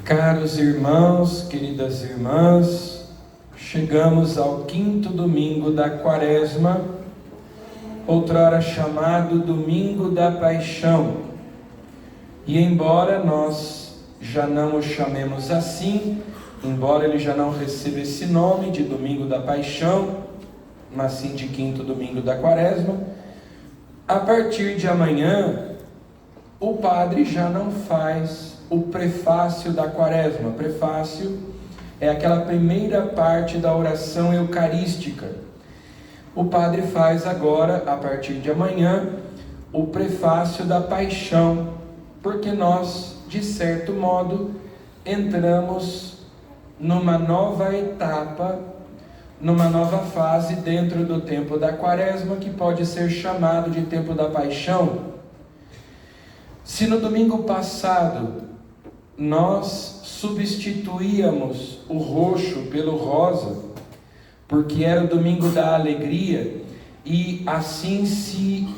Caros irmãos, queridas irmãs, chegamos ao 5º domingo da Quaresma, outrora chamado Domingo da Paixão. E embora nós já não o chamemos assim, embora ele já não receba esse nome de Domingo da Paixão, mas sim de 5º domingo da Quaresma, a partir de amanhã, o padre já não faz o prefácio da Quaresma. Prefácio é aquela primeira parte da oração eucarística. O padre faz agora, a partir de amanhã, o prefácio da Paixão, porque nós, de certo modo, entramos numa nova etapa, numa nova fase dentro do tempo da Quaresma, que pode ser chamado de tempo da Paixão. Se no domingo passado nós substituíamos o roxo pelo rosa, porque era o domingo da alegria, e assim se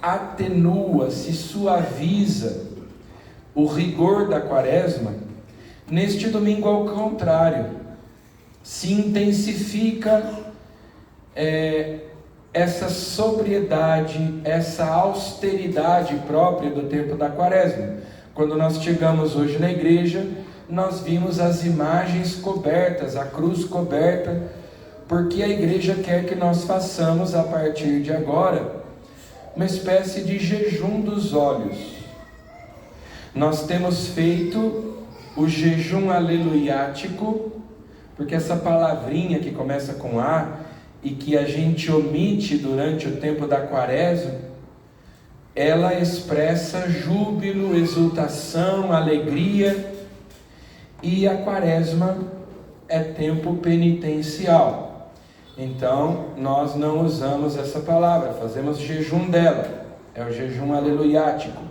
atenua, se suaviza o rigor da Quaresma, neste domingo, ao contrário, se intensifica essa sobriedade, essa austeridade própria do tempo da Quaresma. Quando nós chegamos hoje na igreja, nós vimos as imagens cobertas, a cruz coberta, porque a igreja quer que nós façamos, a partir de agora, uma espécie de jejum dos olhos. Nós temos feito o jejum aleluiático, porque essa palavrinha que começa com A e que a gente omite durante o tempo da Quaresma, ela expressa júbilo, exultação, alegria, e a Quaresma é tempo penitencial. Então, nós não usamos essa palavra, fazemos jejum dela, é o jejum aleluiático.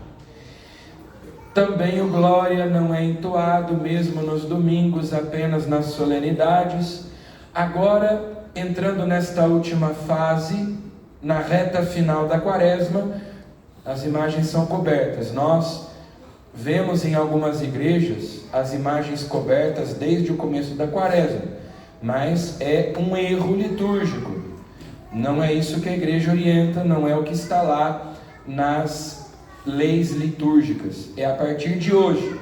Também o Glória não é entoado, mesmo nos domingos, apenas nas solenidades. Agora, entrando nesta última fase, na reta final da Quaresma, as imagens são cobertas. Nós vemos em algumas igrejas as imagens cobertas desde o começo da Quaresma, mas é um erro litúrgico. Não é isso que a igreja orienta, não é o que está lá nas leis litúrgicas. É a partir de hoje,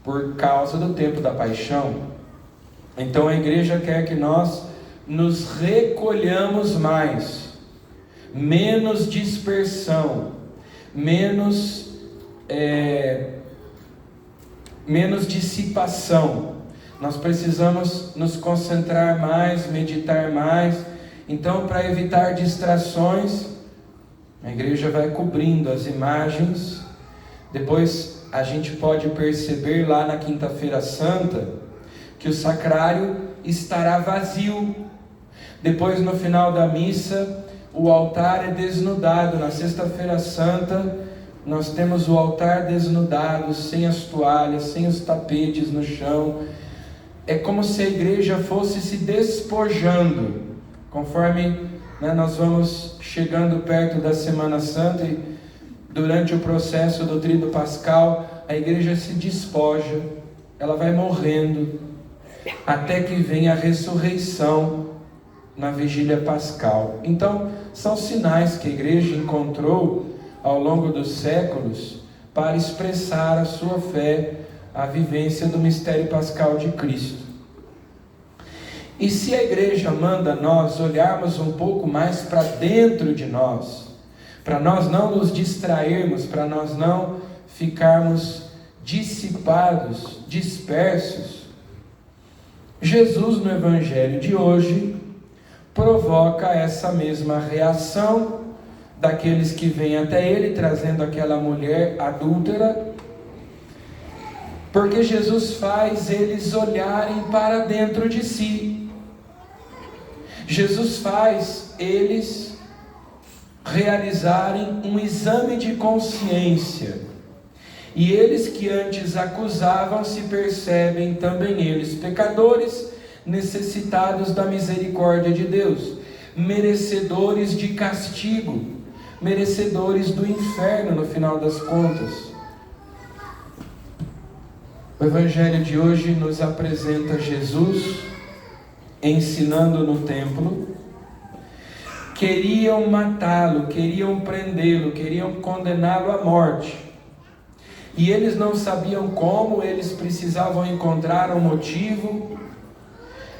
por causa do tempo da Paixão. Então a igreja quer que nós nos recolhamos mais, menos dispersão, menos dissipação. Nós precisamos nos concentrar mais, meditar mais. Então, para evitar distrações, a igreja vai cobrindo as imagens. Depois a gente pode perceber lá na Quinta-feira Santa que o sacrário estará vazio. Depois, no final da missa, o altar é desnudado. Na Sexta-feira Santa, nós temos o altar desnudado, sem as toalhas, sem os tapetes no chão. É como se a igreja fosse se despojando, conforme nós vamos chegando perto da Semana Santa, e durante o processo do Tríduo Pascal, a igreja se despoja, ela vai morrendo, até que vem a ressurreição na vigília pascal. Então, são sinais que a igreja encontrou ao longo dos séculos para expressar a sua fé, a vivência do mistério pascal de Cristo. E se a igreja manda nós olharmos um pouco mais para dentro de nós, para nós não nos distrairmos, para nós não ficarmos dissipados, dispersos, Jesus, no Evangelho de hoje, provoca essa mesma reação daqueles que vêm até ele, trazendo aquela mulher adúltera, porque Jesus faz eles olharem para dentro de si. Jesus faz eles realizarem um exame de consciência, e eles que antes acusavam se percebem também eles pecadores, necessitados da misericórdia de Deus, merecedores de castigo, merecedores do inferno no final das contas. O Evangelho de hoje nos apresenta Jesus ensinando no templo. Queriam matá-lo, queriam prendê-lo, queriam condená-lo à morte. E eles não sabiam como, eles precisavam encontrar um motivo.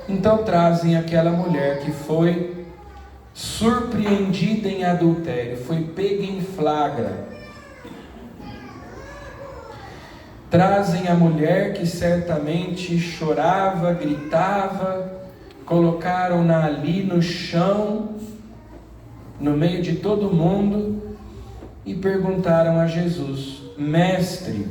Então trazem aquela mulher que foi surpreendida em adultério, foi pega em flagra. Trazem a mulher que certamente chorava, gritava, colocaram-na ali no chão, no meio de todo mundo, e perguntaram a Jesus: Mestre,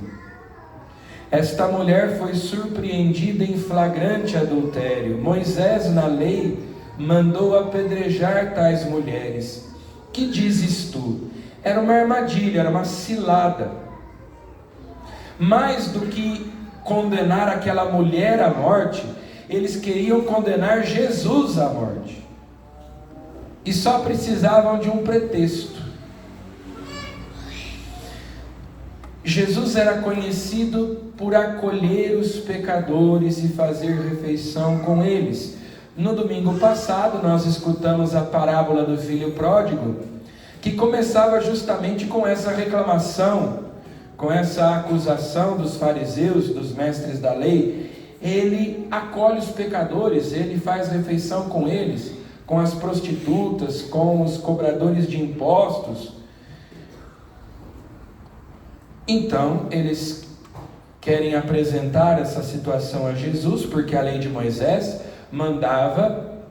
esta mulher foi surpreendida em flagrante adultério. Moisés, na lei, mandou apedrejar tais mulheres. Que dizes tu? Era uma armadilha, era uma cilada. Mais do que condenar aquela mulher à morte, eles queriam condenar Jesus à morte. E só precisavam de um pretexto. Jesus era conhecido por acolher os pecadores e fazer refeição com eles. No domingo passado nós escutamos a parábola do filho pródigo, que começava justamente com essa reclamação, com essa acusação dos fariseus, dos mestres da lei. Ele acolhe os pecadores, ele faz refeição com eles, com as prostitutas, com os cobradores de impostos. Então, eles querem apresentar essa situação a Jesus, porque a lei de Moisés mandava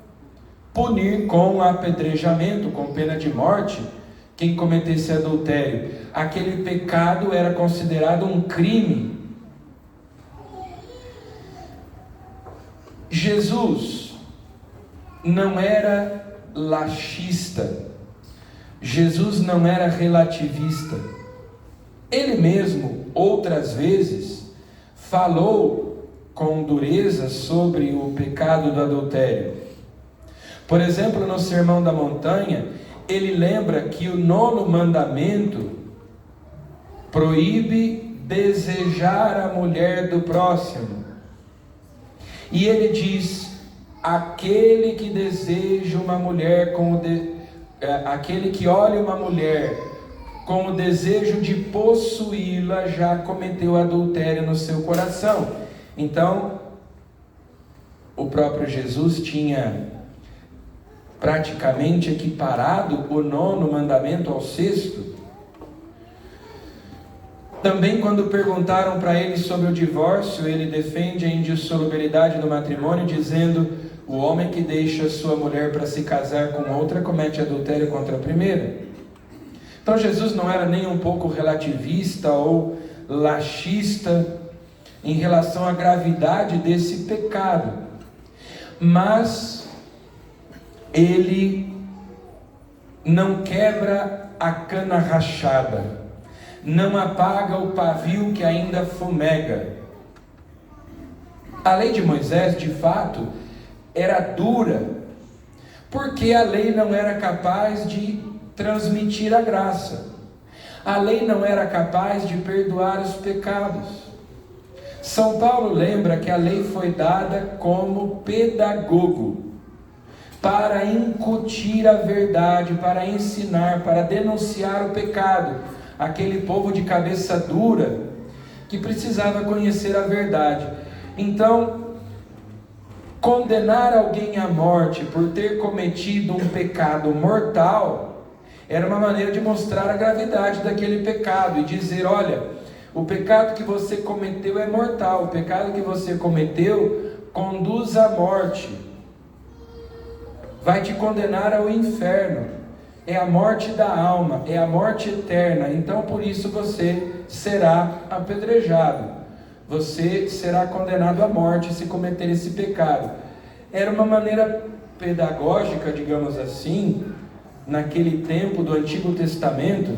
punir com apedrejamento, com pena de morte, quem cometesse adultério. Aquele pecado era considerado um crime. Jesus não era laxista, Jesus não era relativista. Ele mesmo, outras vezes, falou com dureza sobre o pecado do adultério. Por exemplo, no Sermão da Montanha, ele lembra que o 9º mandamento proíbe desejar a mulher do próximo. E ele diz: aquele que deseja uma mulher aquele que olha uma mulher com o desejo de possuí-la já cometeu adultério no seu coração. Então, o próprio Jesus tinha praticamente equiparado o 9º mandamento ao 6º. Também quando perguntaram para ele sobre o divórcio, ele defende a indissolubilidade do matrimônio, dizendo: o homem que deixa sua mulher para se casar com outra comete adultério contra a primeira. Então Jesus não era nem um pouco relativista ou laxista em relação à gravidade desse pecado, mas ele não quebra a cana rachada, não apaga o pavio que ainda fumega. A lei de Moisés, de fato, era dura, porque a lei não era capaz de transmitir a graça. A lei não era capaz de perdoar os pecados. São Paulo lembra que a lei foi dada como pedagogo, para incutir a verdade, para ensinar, para denunciar o pecado. Aquele povo de cabeça dura, que precisava conhecer a verdade. Então, condenar alguém à morte por ter cometido um pecado mortal era uma maneira de mostrar a gravidade daquele pecado e dizer: olha, o pecado que você cometeu é mortal, o pecado que você cometeu conduz à morte, vai te condenar ao inferno, é a morte da alma, é a morte eterna. Então por isso você será apedrejado, você será condenado à morte se cometer esse pecado. Era uma maneira pedagógica, digamos assim, naquele tempo do Antigo Testamento.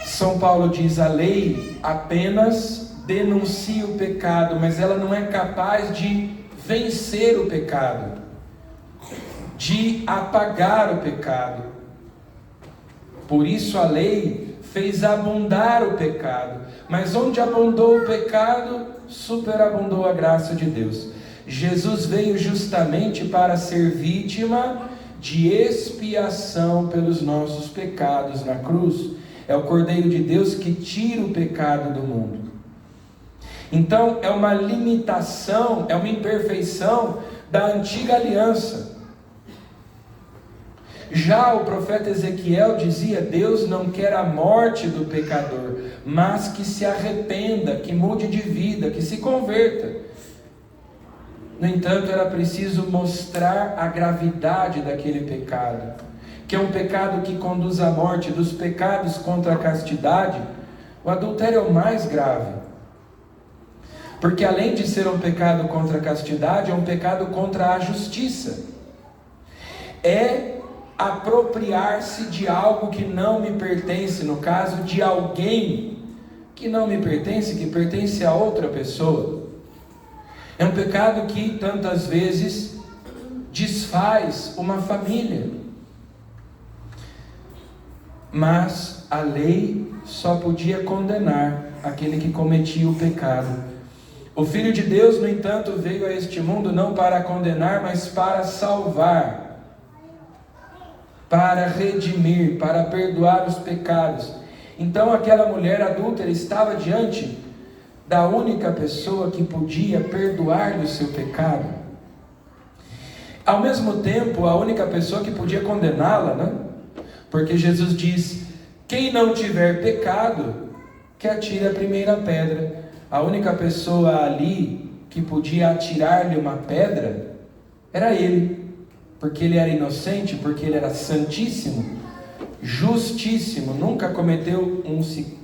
São Paulo diz: a lei apenas denuncia o pecado, mas ela não é capaz de vencer o pecado, de apagar o pecado. Por isso a lei fez abundar o pecado. Mas onde abundou o pecado, superabundou a graça de Deus. Jesus veio justamente para ser vítima de expiação pelos nossos pecados na cruz. É o Cordeiro de Deus que tira o pecado do mundo. Então é uma limitação, é uma imperfeição da antiga aliança. Já o profeta Ezequiel dizia: Deus não quer a morte do pecador, mas que se arrependa, que mude de vida, que se converta. No entanto, era preciso mostrar a gravidade daquele pecado, que é um pecado que conduz à morte. Dos pecados contra a castidade, o adultério é o mais grave, porque além de ser um pecado contra a castidade, é um pecado contra a justiça. É apropriar-se de algo que não me pertence, no caso de alguém que não me pertence, que pertence a outra pessoa. É um pecado que tantas vezes desfaz uma família. Mas a lei só podia condenar aquele que cometia o pecado. O Filho de Deus, no entanto, veio a este mundo não para condenar, mas para salvar, para redimir, para perdoar os pecados. Então aquela mulher adúltera estava diante da única pessoa que podia perdoar do seu pecado. Ao mesmo tempo, a única pessoa que podia condená-la, né? Porque Jesus diz: quem não tiver pecado, que atire a primeira pedra. A única pessoa ali que podia atirar-lhe uma pedra era ele, porque ele era inocente, porque ele era santíssimo, justíssimo, nunca cometeu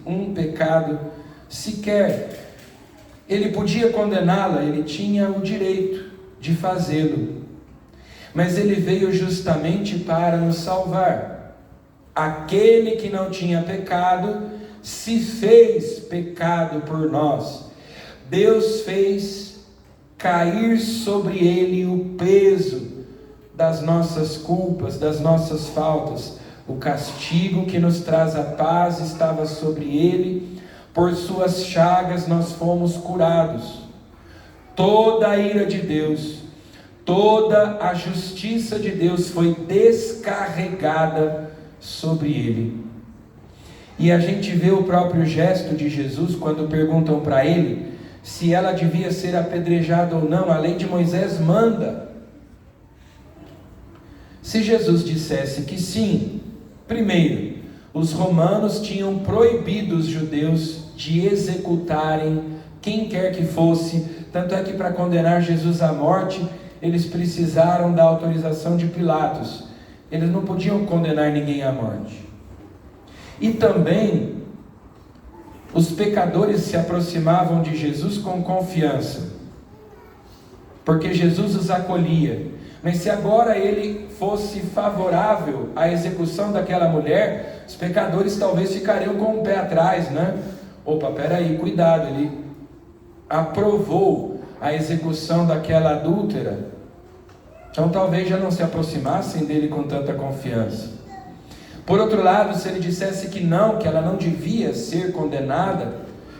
um pecado sequer. Ele podia condená-la, ele tinha o direito de fazê-lo, mas ele veio justamente para nos salvar. Aquele que não tinha pecado se fez pecado por nós. Deus fez cair sobre ele o peso das nossas culpas, das nossas faltas. O castigo que nos traz a paz estava sobre ele. Por suas chagas nós fomos curados. Toda a ira de Deus, toda a justiça de Deus foi descarregada sobre ele. E a gente vê o próprio gesto de Jesus quando perguntam para ele se ela devia ser apedrejada ou não. A lei de Moisés manda. Se Jesus dissesse que sim, primeiro, os romanos tinham proibido os judeus de executarem quem quer que fosse. Tanto é que para condenar Jesus à morte, eles precisaram da autorização de Pilatos. Eles não podiam condenar ninguém à morte. E também, os pecadores se aproximavam de Jesus com confiança, porque Jesus os acolhia. Mas se agora ele fosse favorável à execução daquela mulher, os pecadores talvez ficariam com o pé atrás, né? Opa, peraí, cuidado, ele aprovou a execução daquela adúltera, então talvez já não se aproximassem dele com tanta confiança. Por outro lado, se ele dissesse que não, que ela não devia ser condenada,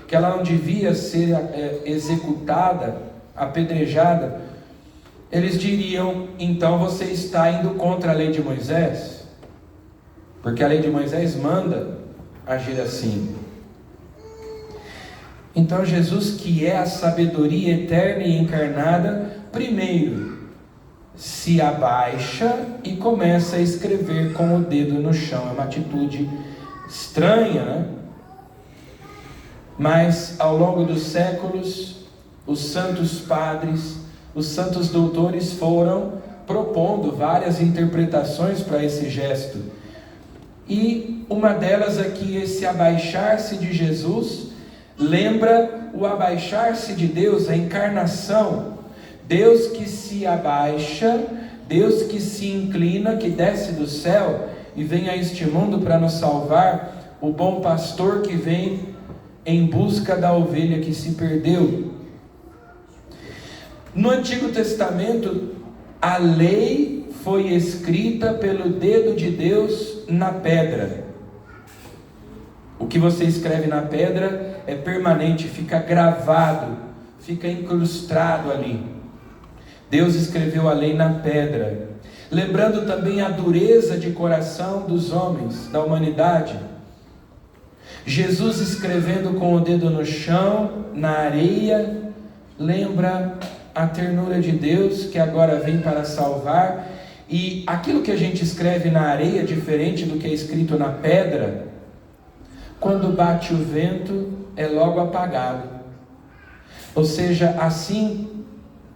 que ela não devia ser executada, apedrejada, eles diriam: então você está indo contra a lei de Moisés, porque a lei de Moisés manda agir assim. Então Jesus, que é a sabedoria eterna e encarnada, primeiro se abaixa e começa a escrever com o dedo no chão. É uma atitude estranha, né? Mas ao longo dos séculos, os santos padres, os santos doutores foram propondo várias interpretações para esse gesto. E uma delas é que esse abaixar-se de Jesus lembra o abaixar-se de Deus, a encarnação. Deus que se abaixa, Deus que se inclina, que desce do céu e vem a este mundo para nos salvar, o bom pastor que vem em busca da ovelha que se perdeu. No Antigo Testamento, a lei foi escrita pelo dedo de Deus na pedra. que você escreve na pedra é permanente, fica gravado, fica incrustado ali. Deus escreveu a lei na pedra, lembrando também a dureza de coração dos homens, da humanidade. Jesus escrevendo com o dedo no chão, na areia, lembra a ternura de Deus que agora vem para salvar. E aquilo que a gente escreve na areia, diferente do que é escrito na pedra, quando bate o vento, é logo apagado. Ou seja, assim,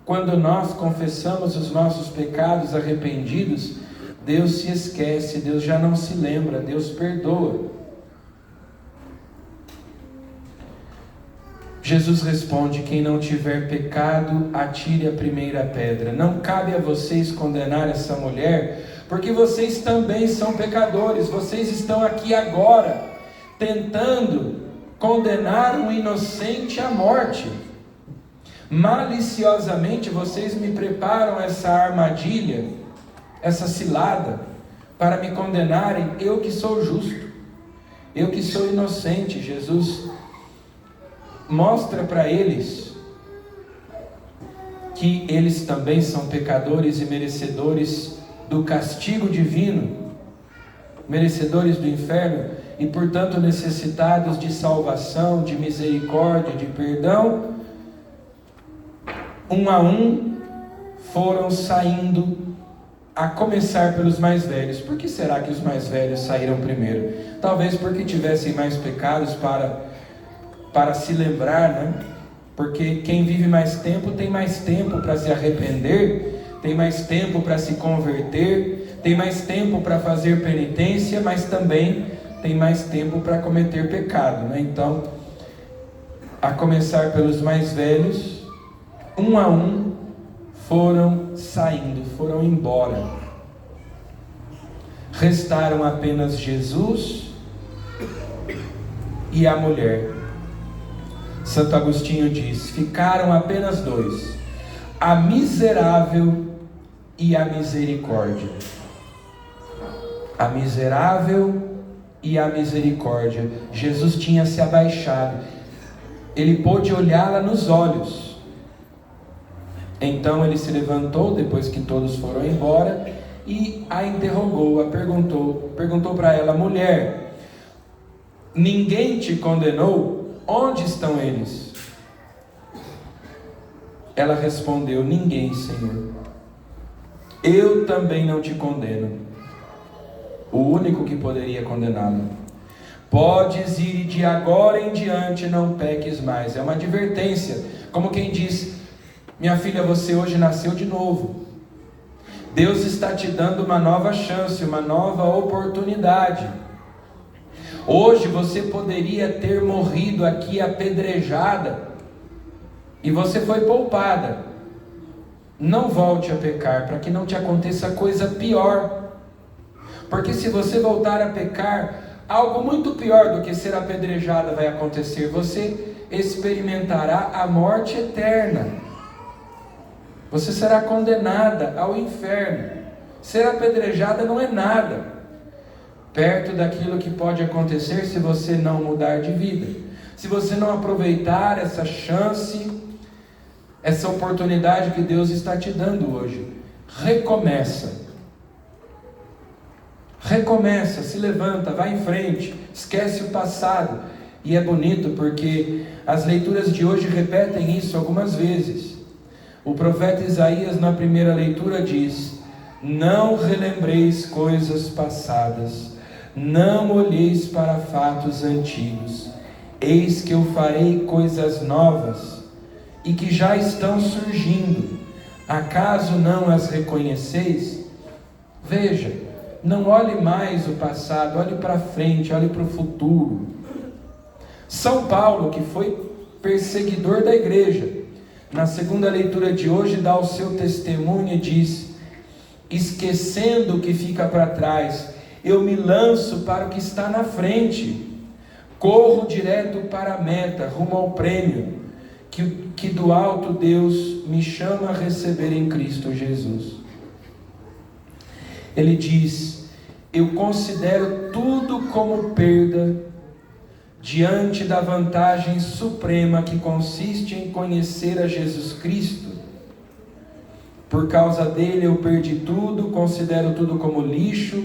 quando nós confessamos os nossos pecados arrependidos, Deus se esquece, Deus já não se lembra, Deus perdoa. Jesus responde: quem não tiver pecado, atire a primeira pedra. Não cabe a vocês condenar essa mulher, porque vocês também são pecadores. Vocês estão aqui agora, tentando condenar um inocente à morte. Maliciosamente vocês me preparam essa armadilha, essa cilada, para me condenarem, eu que sou justo, eu que sou inocente. Jesus mostra para eles que eles também são pecadores e merecedores do castigo divino, merecedores do inferno e portanto necessitados de salvação, de misericórdia, de perdão. Um a um foram saindo, a começar pelos mais velhos. Por que será que os mais velhos saíram primeiro? Talvez porque tivessem mais pecados para se lembrar, né? Porque quem vive mais tempo tem mais tempo para se arrepender, tem mais tempo para se converter, tem mais tempo para fazer penitência, mas também tem mais tempo para cometer pecado, né? Então, a começar pelos mais velhos, um a um foram saindo, foram embora. Restaram apenas Jesus e a mulher. Santo Agostinho diz: ficaram apenas dois, a miserável e a misericórdia. A miserável e a misericórdia. Jesus tinha se abaixado, ele pôde olhá-la nos olhos. Então ele se levantou, depois que todos foram embora, e a interrogou, perguntou para ela: mulher, ninguém te condenou? Onde estão eles? Ela respondeu: ninguém, Senhor. Eu também não te condeno. O único que poderia condená-lo. Podes ir e de agora em diante não peques mais. É uma advertência, como quem diz: minha filha, você hoje nasceu de novo. Deus está te dando uma nova chance, uma nova oportunidade. Hoje você poderia ter morrido aqui apedrejada, e você foi poupada. Não volte a pecar, para que não te aconteça coisa pior. Porque se você voltar a pecar, algo muito pior do que ser apedrejada vai acontecer. Você experimentará a morte eterna. Você será condenada ao inferno. Ser apedrejada não é nada perto daquilo que pode acontecer se você não mudar de vida, se você não aproveitar essa chance, essa oportunidade que Deus está te dando hoje. Recomeça, se levanta, vai em frente, esquece o passado. E é bonito porque as leituras de hoje repetem isso algumas vezes. O profeta Isaías, na primeira leitura, diz: não relembreis coisas passadas, não olheis para fatos antigos, eis que eu farei coisas novas, e que já estão surgindo, acaso não as reconheceis? Veja, não olhe mais o passado, olhe para frente, olhe para o futuro. São Paulo, que foi perseguidor da igreja, na segunda leitura de hoje dá o seu testemunho e diz: esquecendo o que fica para trás, eu me lanço para o que está na frente, corro direto para a meta, rumo ao prêmio, que do alto Deus me chama a receber em Cristo Jesus. Ele diz: eu considero tudo como perda diante da vantagem suprema que consiste em conhecer a Jesus Cristo. Por causa dele eu perdi tudo, considero tudo como lixo,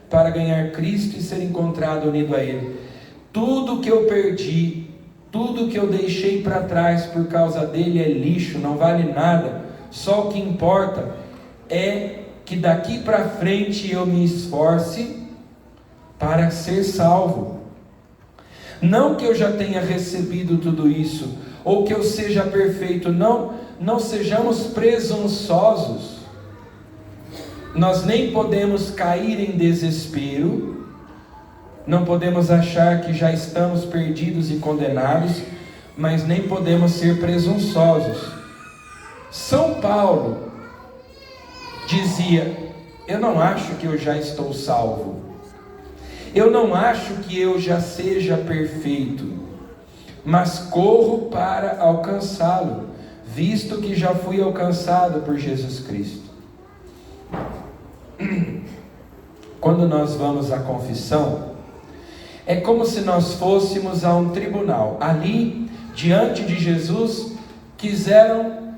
para ganhar Cristo e ser encontrado unido a ele. Tudo que eu perdi, tudo que eu deixei para trás por causa dele é lixo, não vale nada. Só o que importa é que daqui para frente eu me esforce para ser salvo. Não que eu já tenha recebido tudo isso, ou que eu seja perfeito, não sejamos presunçosos. Nós nem podemos cair em desespero, não podemos achar que já estamos perdidos e condenados, mas nem podemos ser presunçosos. São Paulo dizia: eu não acho que eu já estou salvo, eu não acho que eu já seja perfeito, mas corro para alcançá-lo, visto que já fui alcançado por Jesus Cristo. Quando nós vamos à confissão, é como se nós fôssemos a um tribunal. Ali, diante de Jesus, quiseram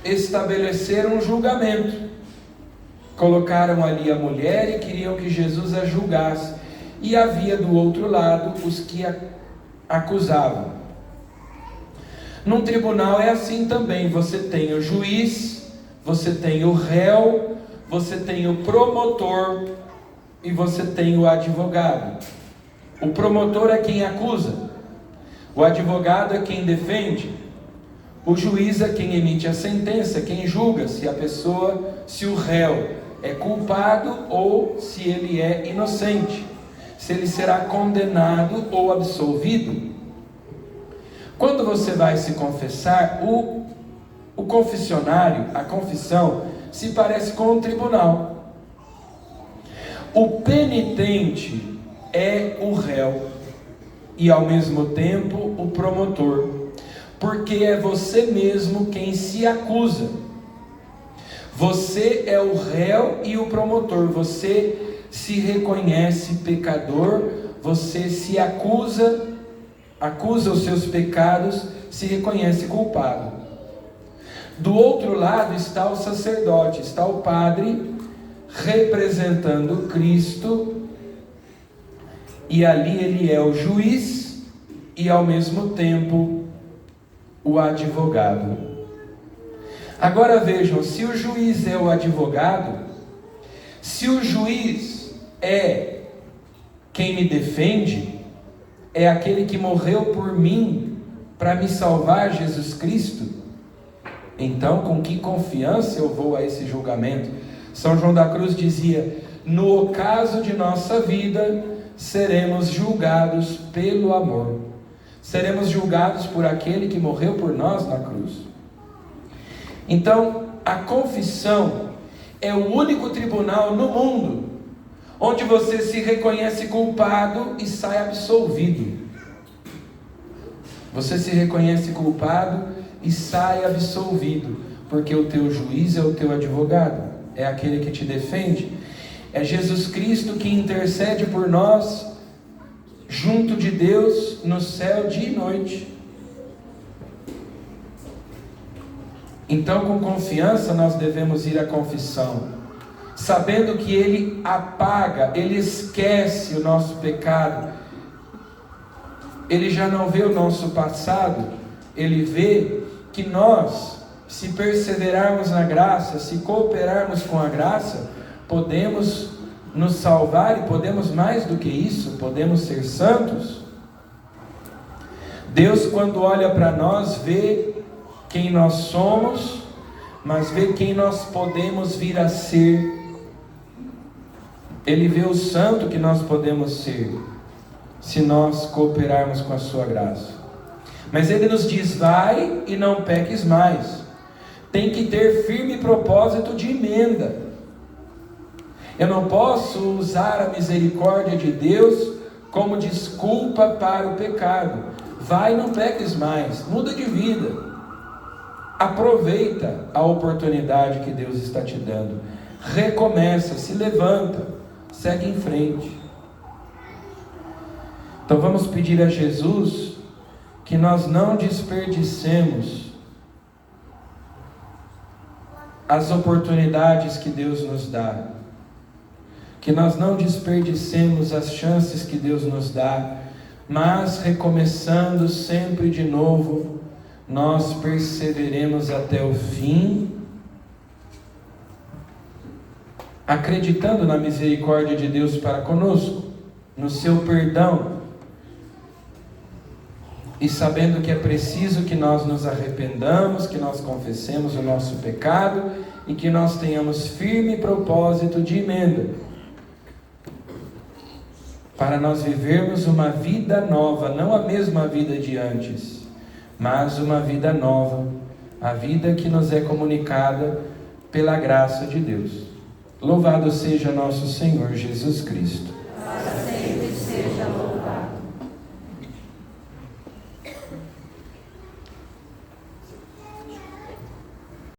estabelecer um julgamento. Colocaram ali a mulher e queriam que Jesus a julgasse. E havia do outro lado os que a acusavam. Num tribunal é assim também. Você tem o juiz, você tem o réu, você tem o promotor e você tem o advogado. O promotor é quem acusa, o advogado é quem defende, o juiz é quem emite a sentença, quem julga se o réu é culpado ou se ele é inocente, se ele será condenado ou absolvido. Quando você vai se confessar, o confessionário, a confissão, se parece com um tribunal. O penitente é o réu e ao mesmo tempo o promotor, porque é você mesmo quem se acusa. Você é o réu e o promotor. Você se reconhece pecador, você se acusa os seus pecados, se reconhece culpado. Do outro lado está o sacerdote, está o padre representando Cristo, e ali ele é o juiz e ao mesmo tempo o advogado. Agora vejam, se o juiz é o advogado, se o juiz é quem me defende, é aquele que morreu por mim para me salvar, Jesus Cristo, então com que confiança eu vou a esse julgamento? São João da Cruz dizia: no ocaso de nossa vida seremos julgados pelo amor, seremos julgados por aquele que morreu por nós na cruz. Então a confissão é o único tribunal no mundo onde você se reconhece culpado e sai absolvido. Você se reconhece culpado e sai absolvido, porque o teu juiz é o teu advogado, é aquele que te defende. É Jesus Cristo que intercede por nós junto de Deus no céu dia e noite. Então, com confiança nós devemos ir à confissão, sabendo que Ele apaga, Ele esquece o nosso pecado. Ele já não vê o nosso passado, Ele vê que nós, se perseverarmos na graça, se cooperarmos com a graça, podemos nos salvar e podemos mais do que isso, podemos ser santos. Deus, quando olha para nós, vê quem nós somos, mas vê quem nós podemos vir a ser. Ele vê o santo que nós podemos ser, se nós cooperarmos com a sua graça. Mas Ele nos diz: vai e não peques mais. Tem que ter firme propósito de emenda. Eu não posso usar a misericórdia de Deus como desculpa para o pecado. Vai e não peques mais, muda de vida. Aproveita a oportunidade que Deus está te dando. Recomeça, se levanta, segue em frente. Então vamos pedir a Jesus que nós não desperdicemos as oportunidades que Deus nos dá, que nós não desperdicemos as chances que Deus nos dá, mas recomeçando sempre de novo, nós perseveremos até o fim, acreditando na misericórdia de Deus para conosco, no seu perdão, e sabendo que é preciso que nós nos arrependamos, que nós confessemos o nosso pecado e que nós tenhamos firme propósito de emenda, para nós vivermos uma vida nova, não a mesma vida de antes, mas uma vida nova, a vida que nos é comunicada pela graça de Deus. Louvado seja nosso Senhor Jesus Cristo.